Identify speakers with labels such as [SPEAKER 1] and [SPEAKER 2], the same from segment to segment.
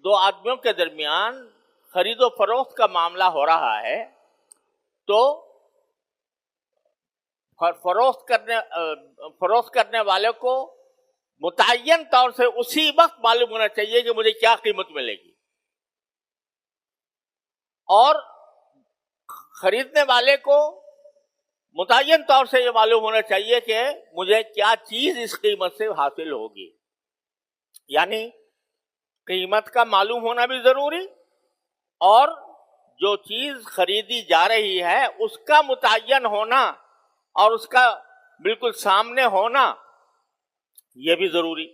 [SPEAKER 1] دو آدمیوں کے درمیان خرید و فروخت کا معاملہ ہو رہا ہے تو فروخت کرنے والے کو متعین طور سے اسی وقت معلوم ہونا چاہیے کہ مجھے کیا قیمت ملے گی، اور خریدنے والے کو متعین طور سے یہ معلوم ہونا چاہیے کہ مجھے کیا چیز اس قیمت سے حاصل ہوگی. یعنی قیمت کا معلوم ہونا بھی ضروری، اور جو چیز خریدی جا رہی ہے اس کا متعین ہونا اور اس کا بالکل سامنے ہونا یہ بھی ضروری.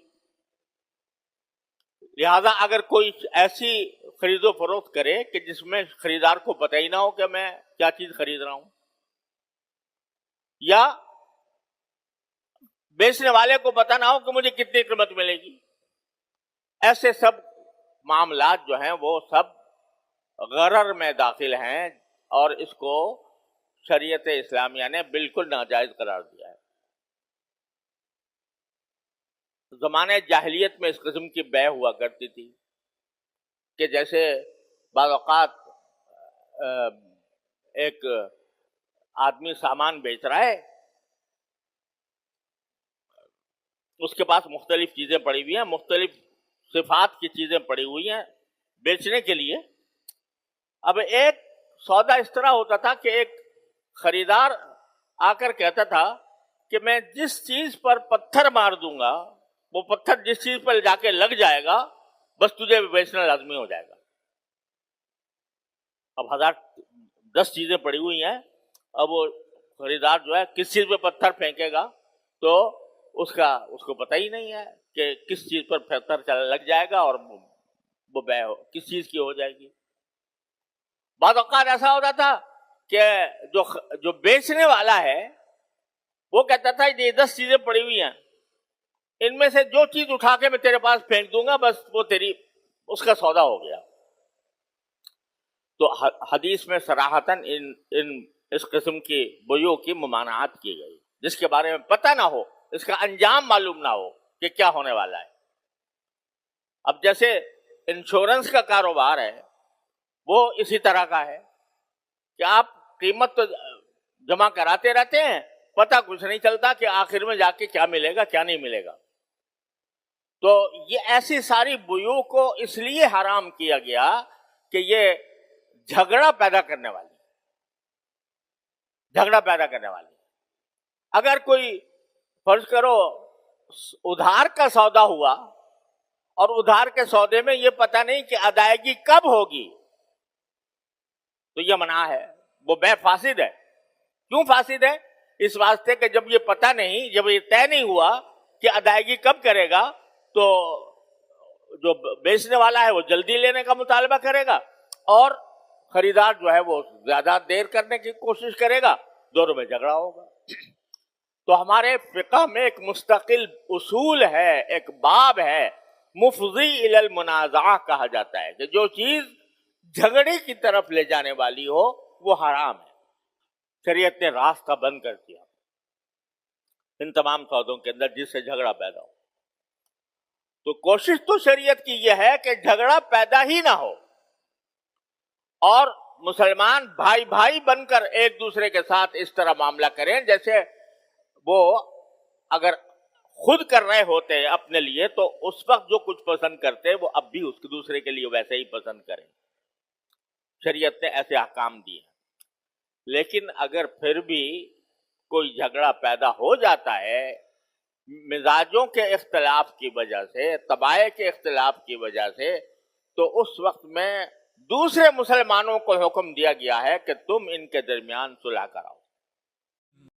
[SPEAKER 1] لہذا اگر کوئی ایسی خرید و فروخت کرے کہ جس میں خریدار کو پتہ ہی نہ ہو کہ میں کیا چیز خرید رہا ہوں، یا بیچنے والے کو پتہ نہ ہو کہ مجھے کتنی قیمت ملے گی، ایسے سب معاملات جو ہیں وہ سب غرر میں داخل ہیں، اور اس کو شریعت اسلامیہ نے بالکل ناجائز قرار دیا ہے. زمانے جاہلیت میں اس قسم کی بیع ہوا کرتی تھی کہ جیسے بعض اوقات ایک آدمی سامان بیچ رہا ہے، اس کے پاس مختلف چیزیں پڑی ہوئی ہیں، مختلف صفات کی چیزیں پڑی ہوئی ہیں بیچنے کے لیے. اب ایک سودا اس طرح ہوتا تھا کہ ایک خریدار آ کر کہتا تھا کہ میں جس چیز پر پتھر مار دوں گا، وہ پتھر جس چیز پر جا کے لگ جائے گا، بس تجھے بیچنا لازمی ہو جائے گا. اب 10 چیزیں پڑی ہوئی ہیں، اب وہ خریدار جو ہے کس چیز پہ پتھر پھینکے گا تو اس کو پتہ ہی نہیں ہے کہ کس چیز پر پتھر لگ جائے گا اور وہ بیع کس چیز کی ہو جائے گی. بعض اوقات ایسا ہوتا تھا کہ جو بیچنے والا ہے وہ کہتا تھا یہ 10 چیزیں پڑی ہوئی ہیں، ان میں سے جو چیز اٹھا کے میں تیرے پاس پھینک دوں گا بس وہ اس کا سودا ہو گیا. تو حدیث میں صراحتاً اس قسم کی بیوع کی ممانعت کی گئی، جس کے بارے میں پتہ نہ ہو، اس کا انجام معلوم نہ ہو کہ کیا ہونے والا ہے. اب جیسے انشورنس کا کاروبار ہے وہ اسی طرح کا ہے کہ آپ قیمت تو جمع کراتے رہتے ہیں، پتہ کچھ نہیں چلتا کہ آخر میں جا کے کیا ملے گا کیا نہیں ملے گا. تو یہ ایسی ساری بیوع کو اس لیے حرام کیا گیا کہ یہ جھگڑا پیدا کرنے والی. اگر کوئی فرض کرو ادھار کا سودا ہوا اور ادھار کے سودے میں یہ پتہ نہیں کہ ادائیگی کب ہوگی، تو یہ منع ہے، وہ بیع فاسد ہے. کیوں فاسد ہے؟ اس واسطے کہ جب یہ پتہ نہیں، جب یہ طے نہیں ہوا کہ ادائیگی کب کرے گا، تو جو بیچنے والا ہے وہ جلدی لینے کا مطالبہ کرے گا اور خریدار جو ہے وہ زیادہ دیر کرنے کی کوشش کرے گا، دونوں میں جھگڑا ہوگا. تو ہمارے فقہ میں ایک مستقل اصول ہے، ایک باب ہے، مفضی الی المنازعہ کہا جاتا ہے، کہ جو چیز جھگڑے کی طرف لے جانے والی ہو وہ حرام ہے. شریعت نے راستہ بند کر دیا ان تمام سودوں کے اندر جس سے جھگڑا پیدا ہو. تو کوشش تو شریعت کی یہ ہے کہ جھگڑا پیدا ہی نہ ہو، اور مسلمان بھائی بھائی بن کر ایک دوسرے کے ساتھ اس طرح معاملہ کریں جیسے وہ اگر خود کر رہے ہوتے اپنے لیے تو اس وقت جو کچھ پسند کرتے وہ اب بھی اس دوسرے کے لیے ویسے ہی پسند کریں. شریعت نے ایسے احکام دیے ہیں. لیکن اگر پھر بھی کوئی جھگڑا پیدا ہو جاتا ہے مزاجوں کے اختلاف کی وجہ سے، طبائع کے اختلاف کی وجہ سے، تو اس وقت میں دوسرے مسلمانوں کو حکم دیا گیا ہے کہ تم ان کے درمیان صلح کراؤ.